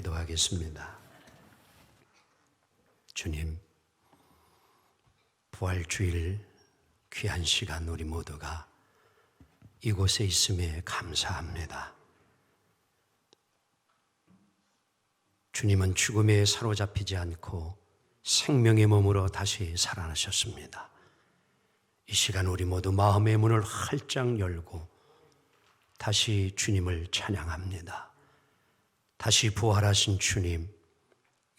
기도하겠습니다. 주님, 부활주일 귀한 시간 우리 모두가 이곳에 있음에 감사합니다. 주님은 죽음에 사로잡히지 않고 생명의 몸으로 다시 살아나셨습니다. 이 시간 우리 모두 마음의 문을 활짝 열고 다시 주님을 찬양합니다. 다시 부활하신 주님,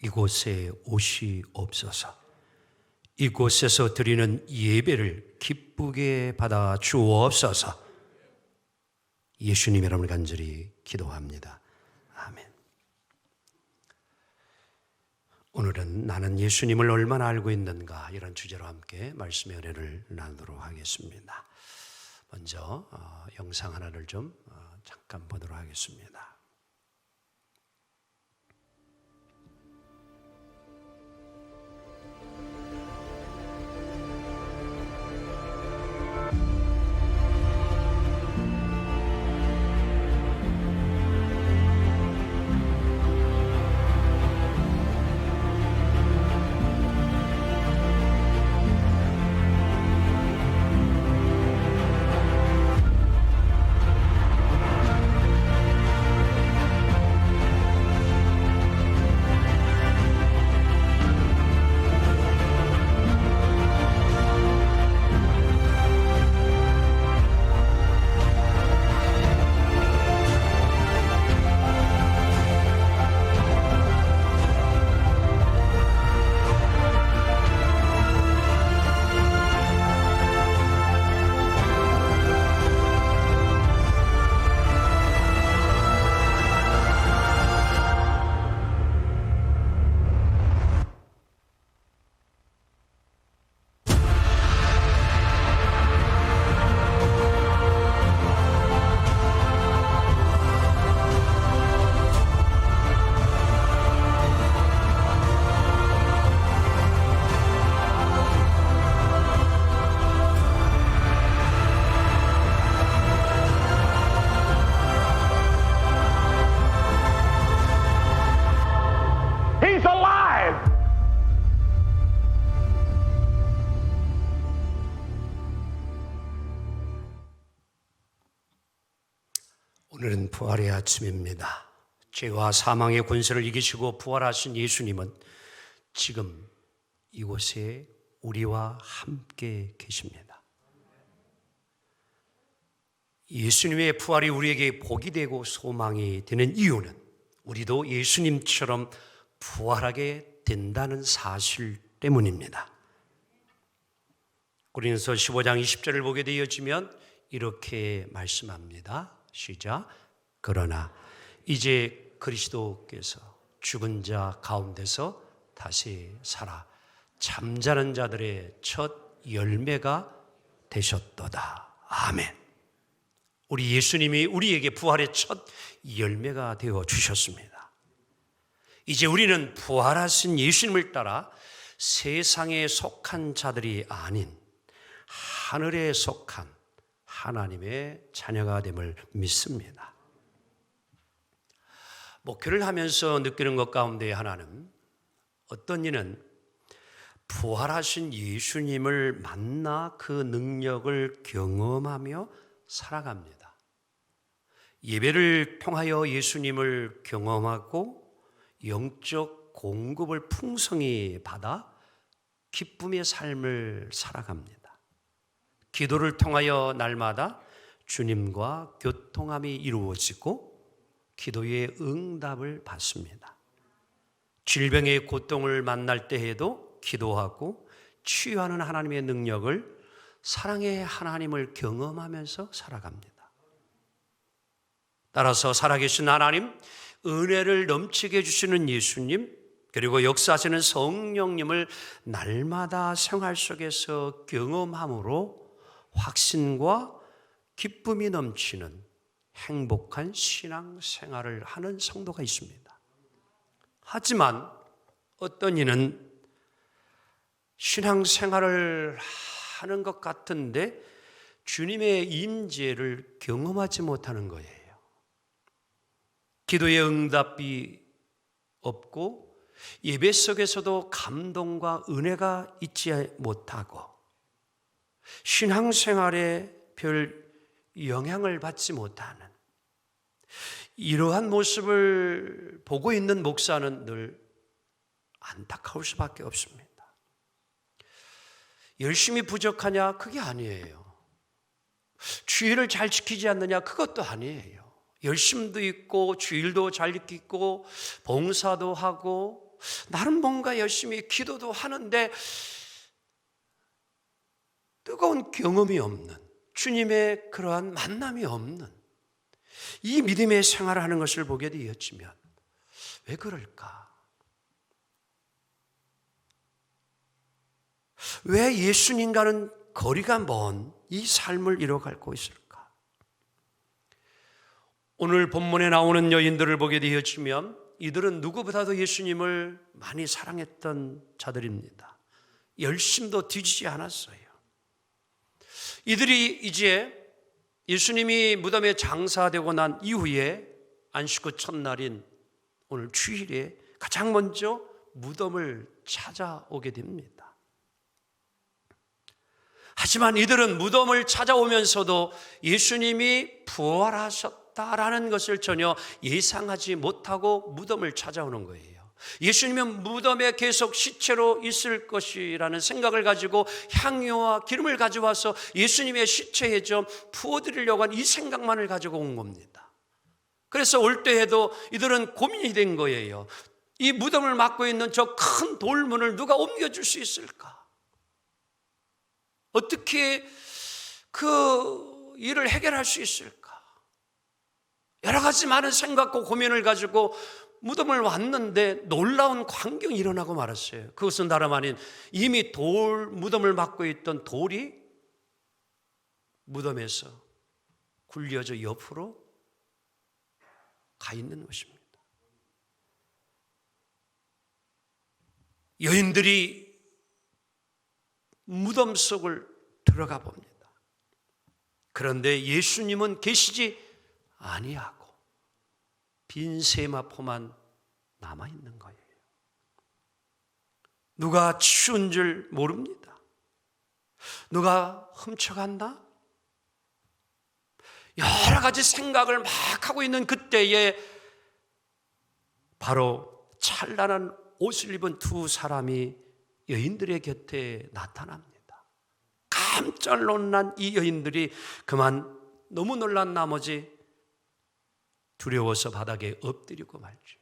이곳에 오시옵소서. 이곳에서 드리는 예배를 기쁘게 받아 주옵소서. 예수님 이름을 간절히 기도합니다. 아멘. 오늘은 나는 예수님을 얼마나 알고 있는가, 이런 주제로 함께 말씀의 은혜를 나누도록 하겠습니다. 먼저 영상 하나를 좀 잠깐 보도록 하겠습니다. 오늘은 부활의 아침입니다. 죄와 사망의 권세를 이기시고 부활하신 예수님은 지금 이곳에 우리와 함께 계십니다. 예수님의 부활이 우리에게 복이 되고 소망이 되는 이유는 우리도 예수님처럼 부활하게 된다는 사실 때문입니다. 고린도서 15장 20절을 보게 되어지면 이렇게 말씀합니다. 시작. 그러나 이제 그리스도께서 죽은 자 가운데서 다시 살아 잠자는 자들의 첫 열매가 되셨도다. 아멘. 우리 예수님이 우리에게 부활의 첫 열매가 되어 주셨습니다. 이제 우리는 부활하신 예수님을 따라 세상에 속한 자들이 아닌 하늘에 속한 하나님의 자녀가 됨을 믿습니다. 목회를 하면서 느끼는 것 가운데 하나는, 어떤 이는 부활하신 예수님을 만나 그 능력을 경험하며 살아갑니다. 예배를 통하여 예수님을 경험하고 영적 공급을 풍성히 받아 기쁨의 삶을 살아갑니다. 기도를 통하여 날마다 주님과 교통함이 이루어지고 기도의 응답을 받습니다. 질병의 고통을 만날 때에도 기도하고 치유하는 하나님의 능력을, 사랑의 하나님을 경험하면서 살아갑니다. 따라서 살아계신 하나님, 은혜를 넘치게 해주시는 예수님, 그리고 역사하시는 성령님을 날마다 생활 속에서 경험함으로 확신과 기쁨이 넘치는 행복한 신앙생활을 하는 성도가 있습니다. 하지만 어떤 이는 신앙생활을 하는 것 같은데 주님의 임재를 경험하지 못하는 거예요. 기도의 응답이 없고 예배 속에서도 감동과 은혜가 있지 못하고 신앙생활에 별 영향을 받지 못하는 이러한 모습을 보고 있는 목사는 늘 안타까울 수밖에 없습니다. 열심히 부족하냐? 그게 아니에요. 주일을 잘 지키지 않느냐? 그것도 아니에요. 열심도 있고 주일도 잘 지키고 봉사도 하고 나름 뭔가 열심히 기도도 하는데 뜨거운 경험이 없는, 주님의 그러한 만남이 없는 이 믿음의 생활을 하는 것을 보게 되었지만 왜 그럴까? 왜 예수님과는 거리가 먼 이 삶을 이뤄가고 있을까? 오늘 본문에 나오는 여인들을 보게 되었지만 이들은 누구보다도 예수님을 많이 사랑했던 자들입니다. 열심도 뒤지지 않았어요. 이들이 이제 예수님이 무덤에 장사되고 난 이후에 안식 후 첫날인 오늘 주일에 가장 먼저 무덤을 찾아오게 됩니다. 하지만 이들은 무덤을 찾아오면서도 예수님이 부활하셨다라는 것을 전혀 예상하지 못하고 무덤을 찾아오는 거예요. 예수님은 무덤에 계속 시체로 있을 것이라는 생각을 가지고 향유와 기름을 가져와서 예수님의 시체에 좀 부어드리려고 한 이 생각만을 가지고 온 겁니다. 그래서 올 때에도 이들은 고민이 된 거예요. 이 무덤을 막고 있는 저 큰 돌문을 누가 옮겨줄 수 있을까? 어떻게 그 일을 해결할 수 있을까? 여러 가지 많은 생각과 고민을 가지고 무덤을 왔는데 놀라운 광경이 일어나고 말았어요. 그것은 다름 아닌 이미 무덤을 막고 있던 돌이 무덤에서 굴려져 옆으로 가 있는 것입니다. 여인들이 무덤 속을 들어가 봅니다. 그런데 예수님은 계시지 아니하고 빈 세마포만 남아있는 거예요. 누가 치운 줄 모릅니다. 누가 훔쳐갔나? 여러 가지 생각을 막 하고 있는 그때에 바로 찬란한 옷을 입은 두 사람이 여인들의 곁에 나타납니다. 깜짝 놀란 이 여인들이 그만 너무 놀란 나머지 두려워서 바닥에 엎드리고 말죠.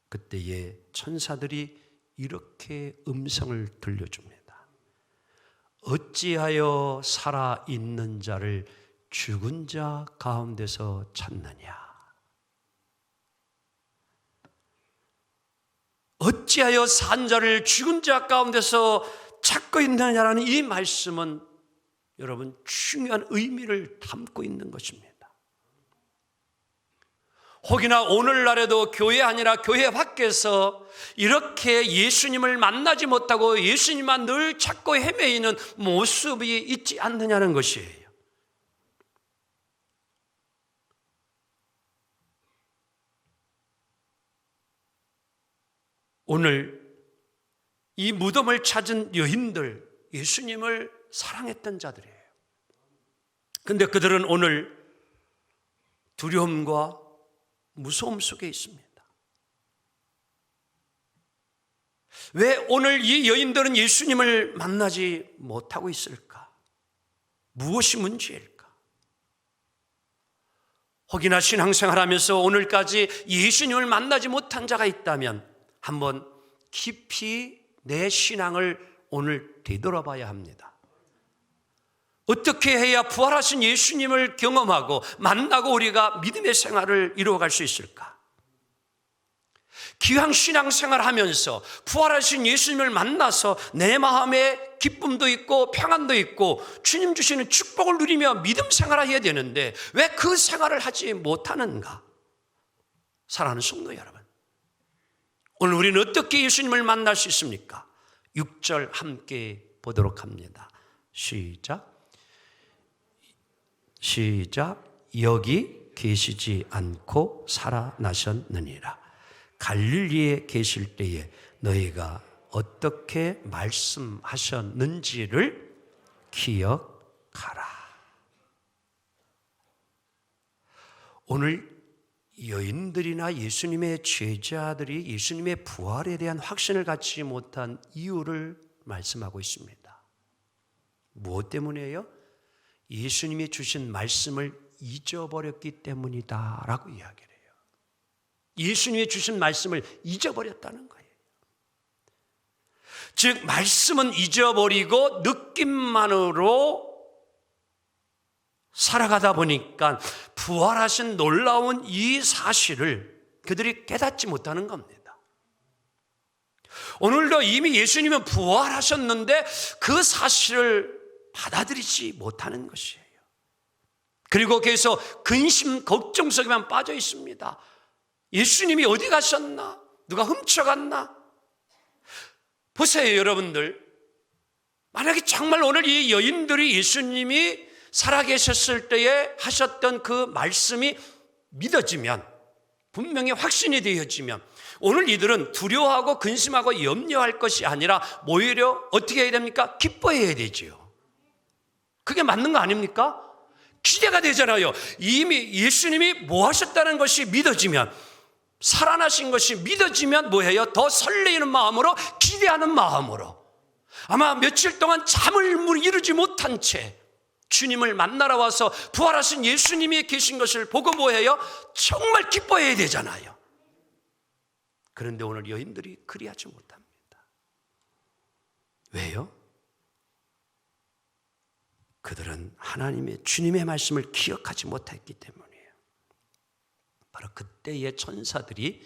그때에 천사들이 이렇게 음성을 들려줍니다. 어찌하여 살아있는 자를 죽은 자 가운데서 찾느냐? 어찌하여 산 자를 죽은 자 가운데서 찾고 있느냐라는 이 말씀은 여러분 중요한 의미를 담고 있는 것입니다. 혹이나 오늘날에도 교회 아니라 교회 밖에서 이렇게 예수님을 만나지 못하고 예수님만 늘 찾고 헤매이는 모습이 있지 않느냐는 것이에요. 오늘 이 무덤을 찾은 여인들, 예수님을 사랑했던 자들이에요. 그런데 그들은 오늘 두려움과 무서움 속에 있습니다. 왜 오늘 이 여인들은 예수님을 만나지 못하고 있을까? 무엇이 문제일까? 혹이나 신앙생활하면서 오늘까지 예수님을 만나지 못한 자가 있다면 한번 깊이 내 신앙을 오늘 되돌아봐야 합니다. 어떻게 해야 부활하신 예수님을 경험하고 만나고 우리가 믿음의 생활을 이루어갈 수 있을까? 기왕 신앙생활 하면서 부활하신 예수님을 만나서 내 마음에 기쁨도 있고 평안도 있고 주님 주시는 축복을 누리며 믿음 생활을 해야 되는데 왜 그 생활을 하지 못하는가? 사랑하는 성도 여러분, 오늘 우리는 어떻게 예수님을 만날 수 있습니까? 6절 함께 보도록 합니다. 시작. 여기 계시지 않고 살아나셨느니라. 갈릴리에 계실 때에 너희가 어떻게 말씀하셨는지를 기억하라. 오늘 여인들이나 예수님의 제자들이 예수님의 부활에 대한 확신을 갖지 못한 이유를 말씀하고 있습니다. 무엇 때문이에요? 예수님이 주신 말씀을 잊어버렸기 때문이다 라고 이야기를 해요. 예수님이 주신 말씀을 잊어버렸다는 거예요. 즉 말씀은 잊어버리고 느낌만으로 살아가다 보니까 부활하신 놀라운 이 사실을 그들이 깨닫지 못하는 겁니다. 오늘도 이미 예수님은 부활하셨는데 그 사실을 받아들이지 못하는 것이에요. 그리고 계속 근심, 걱정 속에만 빠져 있습니다. 예수님이 어디 가셨나? 누가 훔쳐갔나? 보세요, 여러분들. 만약에 정말 오늘 이 여인들이 예수님이 살아계셨을 때에 하셨던 그 말씀이 믿어지면, 분명히 확신이 되어지면 오늘 이들은 두려워하고 근심하고 염려할 것이 아니라 오히려 어떻게 해야 됩니까? 기뻐해야 되지요. 그게 맞는 거 아닙니까? 기대가 되잖아요. 이미 예수님이 뭐 하셨다는 것이 믿어지면, 살아나신 것이 믿어지면 뭐해요? 더 설레이는 마음으로, 기대하는 마음으로, 아마 며칠 동안 잠을 이루지 못한 채 주님을 만나러 와서 부활하신 예수님이 계신 것을 보고 뭐해요? 정말 기뻐해야 되잖아요. 그런데 오늘 여인들이 그리하지 못합니다. 왜요? 그들은 하나님의, 주님의 말씀을 기억하지 못했기 때문이에요. 바로 그때의 천사들이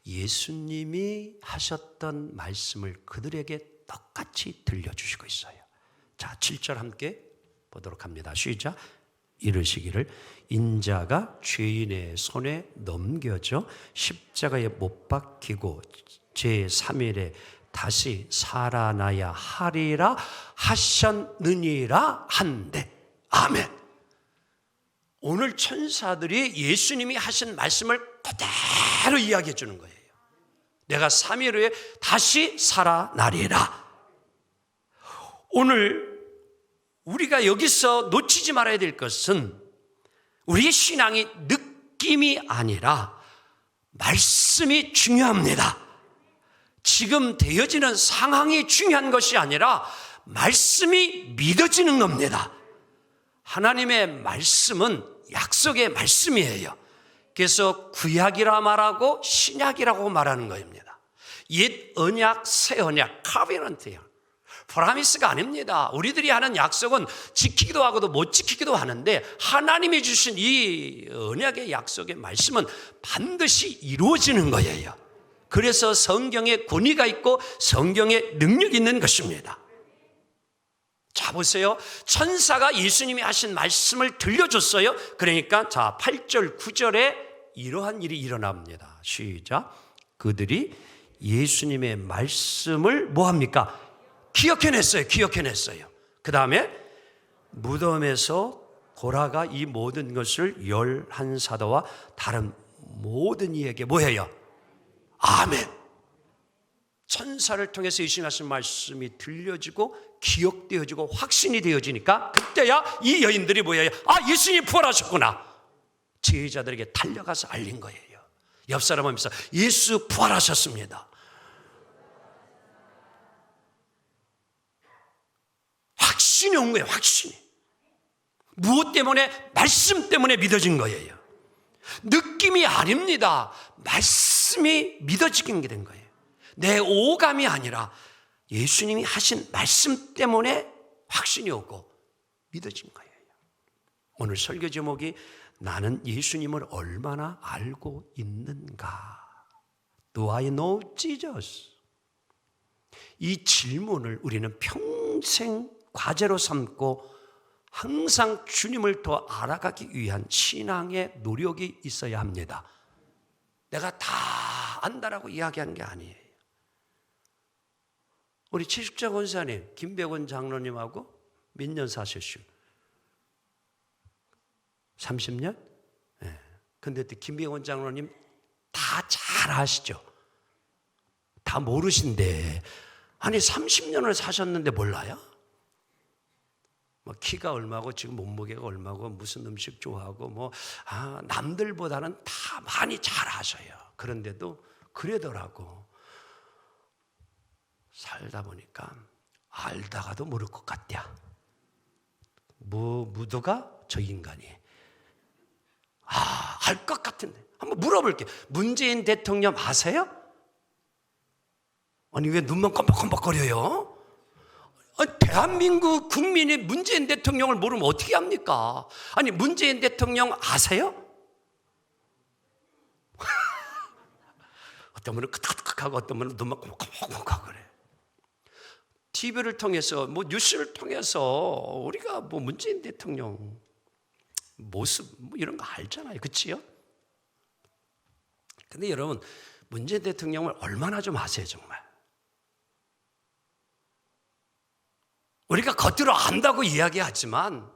예수님이 하셨던 말씀을 그들에게 똑같이 들려주시고 있어요. 자, 7절 함께 보도록 합니다. 시작. 이르시기를 인자가 죄인의 손에 넘겨져 십자가에 못 박히고 제3일에 다시 살아나야 하리라 하셨느니라 한데. 아멘. 오늘 천사들이 예수님이 하신 말씀을 그대로 이야기해 주는 거예요. 내가 3일 후에 다시 살아나리라. 오늘 우리가 여기서 놓치지 말아야 될 것은 우리의 신앙이 느낌이 아니라 말씀이 중요합니다. 지금 되어지는 상황이 중요한 것이 아니라 말씀이 믿어지는 겁니다. 하나님의 말씀은 약속의 말씀이에요. 그래서 구약이라 말하고 신약이라고 말하는 겁니다. 옛 언약, 새 언약, 카비넌트예요. 프라미스가 아닙니다. 우리들이 하는 약속은 지키기도 하고도 못 지키기도 하는데 하나님이 주신 이 언약의 약속의 말씀은 반드시 이루어지는 거예요. 그래서 성경에 권위가 있고 성경에 능력이 있는 것입니다. 자, 보세요. 천사가 예수님이 하신 말씀을 들려줬어요. 그러니까 자, 8절 9절에 이러한 일이 일어납니다. 시작. 그들이 예수님의 말씀을 뭐합니까? 기억해냈어요. 그 다음에 무덤에서 돌아가 이 모든 것을 11사도와 다른 모든 이에게 뭐해요? 아멘. 천사를 통해서 예수님 하신 말씀이 들려지고 기억되어지고 확신이 되어지니까 그때야 이 여인들이 뭐예요? 아, 예수님 부활하셨구나. 제자들에게 달려가서 알린 거예요. 옆 사람 하면서 예수 부활하셨습니다. 확신이 온 거예요. 확신이. 무엇 때문에? 말씀 때문에 믿어진 거예요. 느낌이 아닙니다. 말씀이 믿어지게 된 거예요. 내 오감이 아니라 예수님이 하신 말씀 때문에 확신이 오고 믿어진 거예요. 오늘 설교 제목이 나는 예수님을 얼마나 알고 있는가? Do I know Jesus? 이 질문을 우리는 평생 과제로 삼고 항상 주님을 더 알아가기 위한 신앙의 노력이 있어야 합니다. 내가 다 안다라고 이야기하는 게 아니에요. 우리 최숙자 권사님, 김백원 장로님하고 몇 년 사셨슈? 30년? 네. 근데 또 김백원 장로님 다 잘 아시죠? 다 모르신데, 아니 30년을 사셨는데 몰라요? 뭐 키가 얼마고 지금 몸무게가 얼마고 무슨 음식 좋아하고 남들보다는 다 많이 잘 아셔요. 그런데도 그러더라고. 살다 보니까 알다가도 모를 것 같야. 무도가 저 인간이. 알 것 같은데. 한번 물어볼게. 문재인 대통령 아세요? 아니 왜 눈만 껌뻑껌뻑거려요? 대한민국 국민이 문재인 대통령을 모르면 어떻게 합니까? 아니 문재인 대통령 아세요? 어떤 분은 끄덕끄덕하고 어떤 분은 눈만 껌뻑껌뻑하고 그래. TV를 통해서 뉴스를 통해서 우리가 문재인 대통령 모습 이런 거 알잖아요. 그치요? 근데 여러분 문재인 대통령을 얼마나 좀 아세요 정말? 우리가 겉으로 안다고 이야기하지만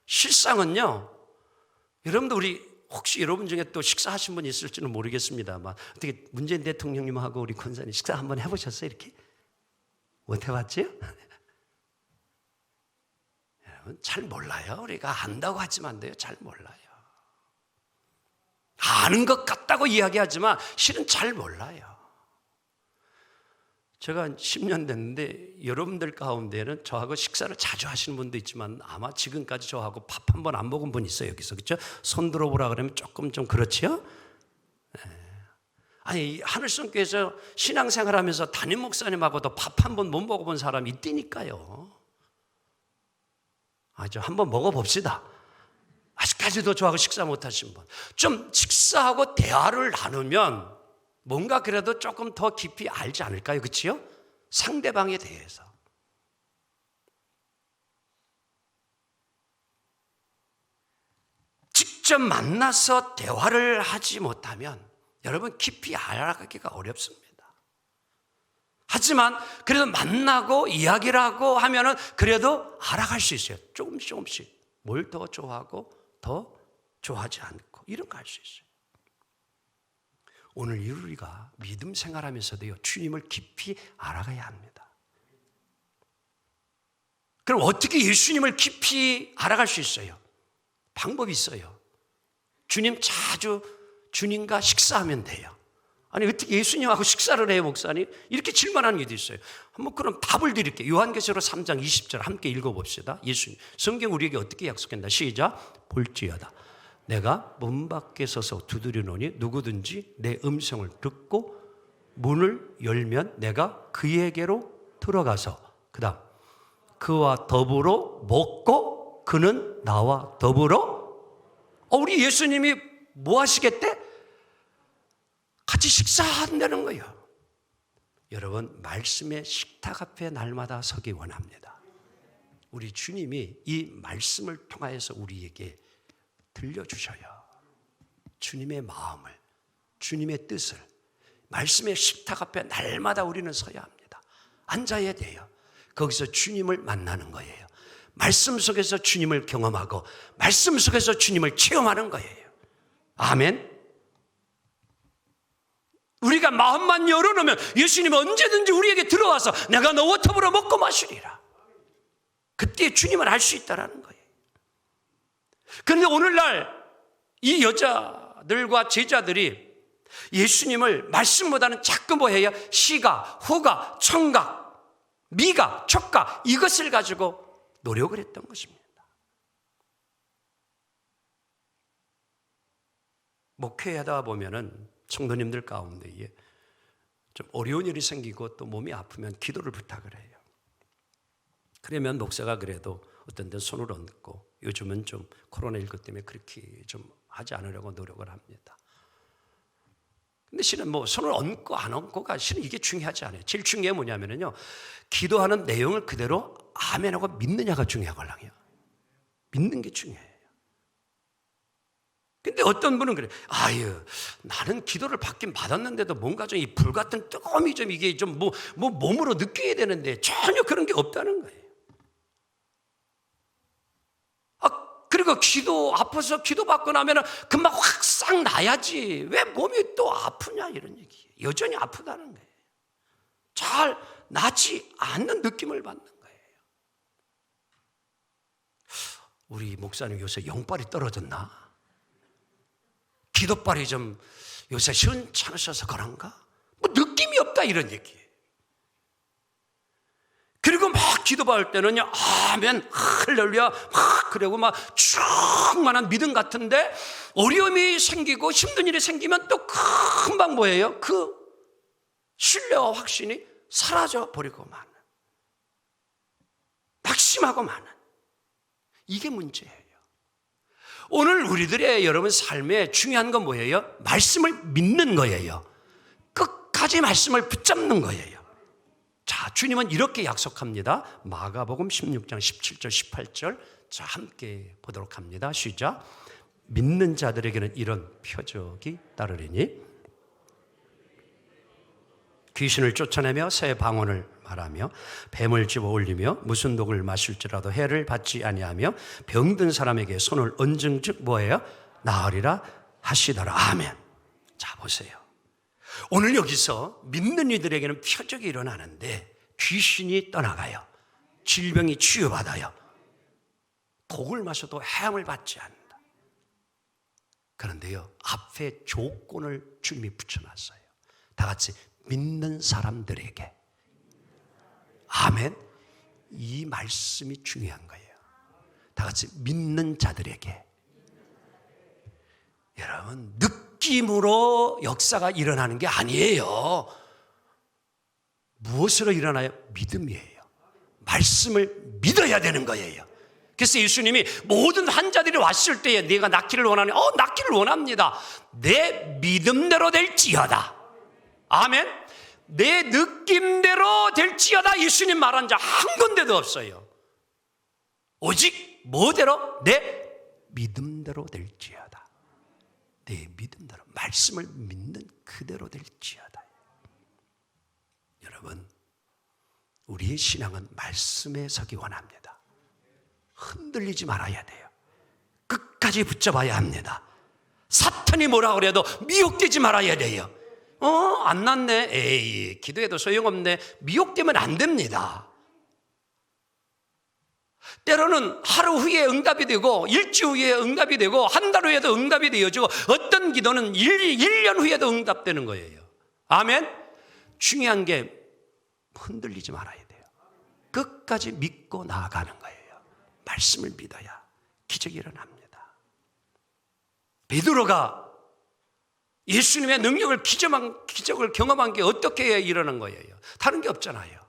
실상은요. 여러분도 혹시 여러분 중에 또 식사하신 분 있을지는 모르겠습니다만 어떻게 문재인 대통령님하고 우리 권사님 식사 한번 해보셨어요? 이렇게? 못 해봤지요? 여러분 잘 몰라요. 우리가 안다고 하지만 돼요. 잘 몰라요. 아는 것 같다고 이야기하지만 실은 잘 몰라요. 제가 10년 됐는데 여러분들 가운데는 저하고 식사를 자주 하시는 분도 있지만 아마 지금까지 저하고 밥 한 번 안 먹은 분 있어요. 여기서. 그렇죠? 손 들어보라 그러면 조금 좀 그렇지요? 아니 하늘성교회에서 신앙생활하면서 담임 목사님하고도 밥 한 번 못 먹어본 사람이 있다니까요. 좀 한번 먹어봅시다. 아직까지도 저하고 식사 못하신 분. 좀 식사하고 대화를 나누면 뭔가 그래도 조금 더 깊이 알지 않을까요? 그렇지요? 상대방에 대해서. 직접 만나서 대화를 하지 못하면 여러분 깊이 알아가기가 어렵습니다. 하지만 그래도 만나고 이야기를 하고 하면은 그래도 알아갈 수 있어요. 조금씩 뭘 더 좋아하고 더 좋아하지 않고 이런 거 알 수 있어요. 오늘 우리가 믿음 생활하면서도요 주님을 깊이 알아가야 합니다. 그럼 어떻게 예수님을 깊이 알아갈 수 있어요? 방법이 있어요. 주님 자주 주님과 식사하면 돼요. 아니 어떻게 예수님하고 식사를 해요 목사님? 이렇게 질문하는 게도 있어요. 한번 그럼 답을 드릴게요. 요한계시록 3장 20절 함께 읽어봅시다. 예수님 성경 우리에게 어떻게 약속했나? 시작. 볼지어다 내가 문 밖에 서서 두드리노니 누구든지 내 음성을 듣고 문을 열면 내가 그에게로 들어가서 그다음 그와 더불어 먹고 그는 나와 더불어 우리 예수님이 뭐 하시겠대? 같이 식사한다는 거예요. 여러분 말씀의 식탁 앞에 날마다 서기 원합니다. 우리 주님이 이 말씀을 통하여서 우리에게 들려주셔요. 주님의 마음을, 주님의 뜻을 말씀의 식탁 앞에 날마다 우리는 서야 합니다. 앉아야 돼요. 거기서 주님을 만나는 거예요. 말씀 속에서 주님을 경험하고 말씀 속에서 주님을 체험하는 거예요. 아멘. 우리가 마음만 열어놓으면 예수님은 언제든지 우리에게 들어와서 내가 너와 더불어 먹고 마시리라. 그때 주님을 알 수 있다는 거예요. 그런데 오늘날 이 여자들과 제자들이 예수님을 말씀보다는 자꾸 뭐 해요? 시각, 후각, 청각, 미각, 촉각 이것을 가지고 노력을 했던 것입니다. 목회하다 보면은 성도님들 가운데에 좀 어려운 일이 생기고 또 몸이 아프면 기도를 부탁을 해요. 그러면 목사가 그래도 어떤 데 손을 얹고 요즘은 좀 코로나19 때문에 그렇게 좀 하지 않으려고 노력을 합니다. 근데 실은 뭐 손을 얹고 안 얹고가 실은 이게 중요하지 않아요. 제일 중요한 게 뭐냐면요. 기도하는 내용을 그대로 아멘하고 믿느냐가 중요하거든요. 믿는 게 중요해요. 근데 어떤 분은 그래. 나는 기도를 받긴 받았는데도 뭔가 좀 이 불같은 뜨거움이 좀 이게 좀 몸으로 느껴야 되는데 전혀 그런 게 없다는 거예요. 그리고 기도 아파서 기도받고 나면 금방 확 싹 나야지 왜 몸이 또 아프냐 이런 얘기예요. 여전히 아프다는 거예요. 잘 나지 않는 느낌을 받는 거예요. 우리 목사님 요새 영빨이 떨어졌나? 기도빨이 좀 요새 시원찮으셔서 그런가? 뭐 느낌이 없다 이런 얘기예요. 그리고 막 기도받을 때는요, 아멘, 할렐루야, 막 그러고 막 충만한 믿음 같은데 어려움이 생기고 힘든 일이 생기면 또 금방 뭐예요? 그 신뢰와 확신이 사라져 버리고 마는, 낙심하고 마는, 이게 문제예요. 오늘 우리들의 여러분 삶에 중요한 건 뭐예요? 말씀을 믿는 거예요. 끝까지 말씀을 붙잡는 거예요. 자, 주님은 이렇게 약속합니다. 마가복음 16장 17절 18절 자, 함께 보도록 합니다. 시작. 믿는 자들에게는 이런 표적이 따르리니 귀신을 쫓아내며 새 방언을 말하며 뱀을 집어 올리며 무슨 독을 마실지라도 해를 받지 아니하며 병든 사람에게 손을 얹은 즉 뭐예요? 나으리라 하시더라. 아멘. 자, 보세요. 오늘 여기서 믿는 이들에게는 표적이 일어나는데 귀신이 떠나가요. 질병이 치유받아요. 독을 마셔도 해함을 받지 않는다. 그런데요, 앞에 조건을 주님이 붙여놨어요. 다 같이 믿는 사람들에게. 아멘. 이 말씀이 중요한 거예요. 다 같이 믿는 자들에게. 여러분, 느낌으로 역사가 일어나는 게 아니에요. 무엇으로 일어나요? 믿음이에요. 말씀을 믿어야 되는 거예요. 그래서 예수님이 모든 환자들이 왔을 때에 네가 낫기를 원하니? 낫기를 원합니다. 내 믿음대로 될지어다. 아멘. 내 느낌대로 될지어다. 예수님 말한 자 한 군데도 없어요. 오직 뭐대로? 내 믿음대로 될지어다. 내 믿음대로, 말씀을 믿는 그대로 될지어다. 여러분, 우리의 신앙은 말씀에 서기 원합니다. 흔들리지 말아야 돼요. 끝까지 붙잡아야 합니다. 사탄이 뭐라 그래도 미혹되지 말아야 돼요. 안 났네. 에이, 기도해도 소용없네. 미혹되면 안 됩니다. 때로는 하루 후에 응답이 되고 일주 후에 응답이 되고 한 달 후에도 응답이 되어지고 어떤 기도는 1년 후에도 응답되는 거예요. 아멘. 중요한 게 흔들리지 말아야 돼요. 끝까지 믿고 나아가는 거예요. 말씀을 믿어야 기적이 일어납니다. 베드로가 예수님의 능력을 기적을 경험한 게 어떻게 일어난 거예요? 다른 게 없잖아요.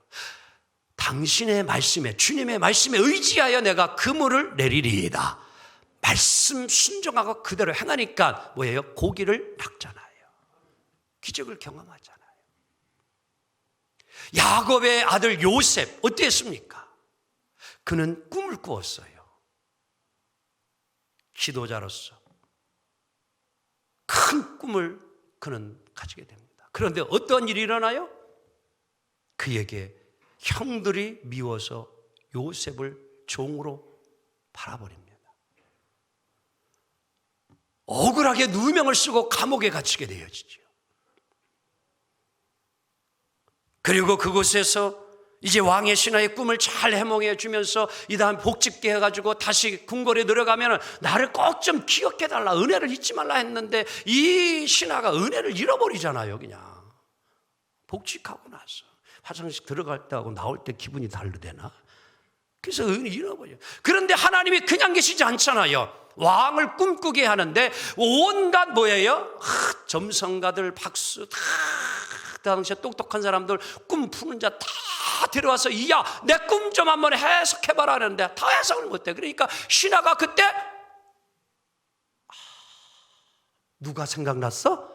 당신의 말씀에, 주님의 말씀에 의지하여 내가 그물을 내리리이다. 말씀 순종하고 그대로 행하니까 뭐예요? 고기를 낚잖아요. 기적을 경험하잖아요. 야곱의 아들 요셉 어땠습니까? 그는 꿈을 꾸었어요. 지도자로서 큰 꿈을 그는 가지게 됩니다. 그런데 어떤 일이 일어나요? 그에게 형들이 미워서 요셉을 종으로 팔아버립니다. 억울하게 누명을 쓰고 감옥에 갇히게 되어지죠. 그리고 그곳에서 이제 왕의 신하의 꿈을 잘 해몽해 주면서 이 다음 복직게 해가지고 다시 궁궐에 들어가면 나를 꼭 좀 기억해달라, 은혜를 잊지 말라 했는데 이 신하가 은혜를 잃어버리잖아요. 그냥 복직하고 나서 화장실 들어갈 때하고 나올 때 기분이 다르대나? 그래서 은혜 잃어버려요. 그런데 하나님이 그냥 계시지 않잖아요. 왕을 꿈꾸게 하는데 온갖 뭐예요? 점성가들, 박수 다 당시에 똑똑한 사람들, 꿈 푸는 자 다 데려와서 이야 내 꿈 좀 한번 해석해봐라 하는데 다 해석을 못해. 그러니까 신하가 그때 누가 생각났어?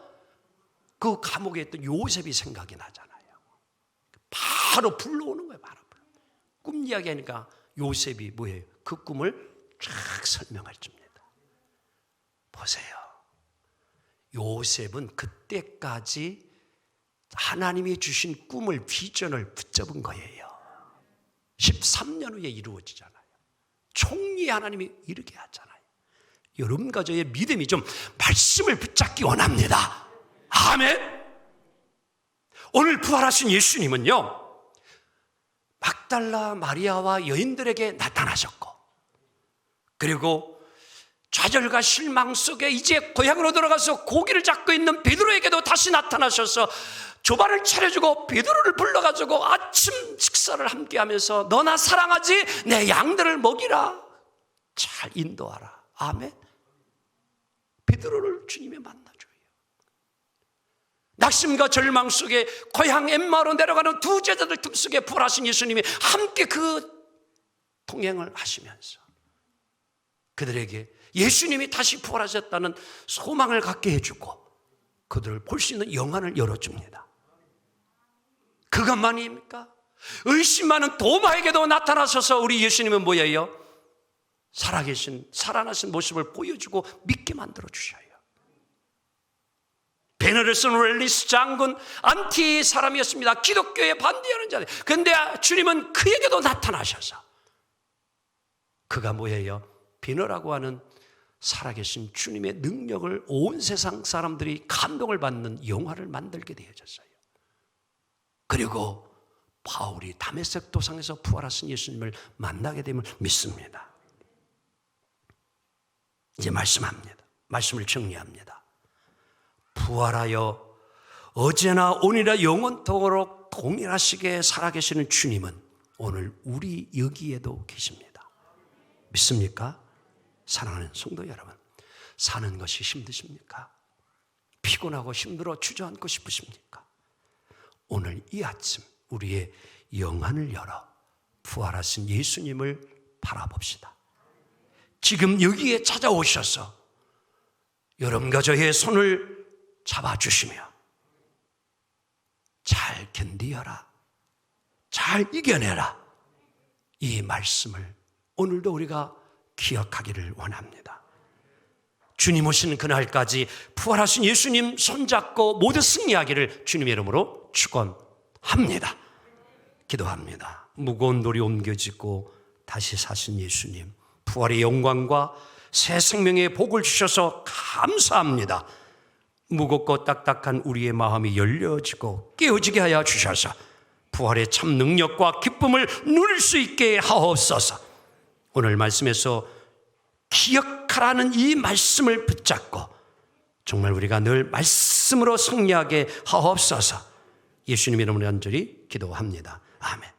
그 감옥에 있던 요셉이 생각이 나잖아요. 바로 불러오는 거예요. 바로 꿈 이야기하니까 요셉이 뭐예요? 그 꿈을 쫙 설명할 줍니다. 보세요. 요셉은 그때까지 하나님이 주신 꿈을, 비전을 붙잡은 거예요. 13년 후에 이루어지잖아요. 총리의 하나님이 이렇게 하잖아요. 여러분과 저의 믿음이 좀 말씀을 붙잡기 원합니다. 아멘. 오늘 부활하신 예수님은요, 막달라 마리아와 여인들에게 나타나셨고, 그리고 좌절과 실망 속에 이제 고향으로 돌아가서 고기를 잡고 있는 베드로에게도 다시 나타나셔서 조반을 차려주고 베드로를 불러가지고 아침 식사를 함께하면서 너 나 사랑하지? 내 양들을 먹이라. 잘 인도하라. 아멘. 베드로를 주님이 만나줘요. 낙심과 절망 속에 고향 엠마오로 내려가는 두 제자들 틈속에 부활하신 예수님이 함께 그 동행을 하시면서 그들에게 예수님이 다시 부활하셨다는 소망을 갖게 해주고 그들을 볼 수 있는 영안을 열어줍니다. 그것만입니까? 의심 많은 도마에게도 나타나셔서 우리 예수님은 뭐예요? 살아계신, 살아나신 모습을 보여주고 믿게 만들어주셔요. 배너를 쓴 웰리스 장군, 안티 사람이었습니다. 기독교에 반대하는 자들. 그런데 주님은 그에게도 나타나셔서 그가 뭐예요? 배너라고 하는 살아계신 주님의 능력을 온 세상 사람들이 감동을 받는 영화를 만들게 되어졌어요. 그리고 바울이 다메섹 도상에서 부활하신 예수님을 만나게 됨을 믿습니다. 이제 말씀을 정리합니다. 부활하여 어제나 오늘이나 영원토록 동일하시게 살아계시는 주님은 오늘 우리 여기에도 계십니다. 믿습니까? 사랑하는 성도 여러분, 사는 것이 힘드십니까? 피곤하고 힘들어 주저앉고 싶으십니까? 오늘 이 아침 우리의 영안을 열어 부활하신 예수님을 바라봅시다. 지금 여기에 찾아오셔서 여러분과 저의 손을 잡아주시며 잘 견디어라, 잘 이겨내라, 이 말씀을 오늘도 우리가 기억하기를 원합니다. 주님 오시는 그날까지 부활하신 예수님 손잡고 모두 승리하기를 주님의 이름으로 축원합니다. 기도합니다. 무거운 돌이 옮겨지고 다시 사신 예수님, 부활의 영광과 새 생명의 복을 주셔서 감사합니다. 무겁고 딱딱한 우리의 마음이 열려지고 깨어지게 하여 주셔서 부활의 참 능력과 기쁨을 누릴 수 있게 하옵소서. 오늘 말씀에서 기억하라는 이 말씀을 붙잡고 정말 우리가 늘 말씀으로 승리하게 하옵소서. 예수님의 이름으로 간절히 기도합니다. 아멘.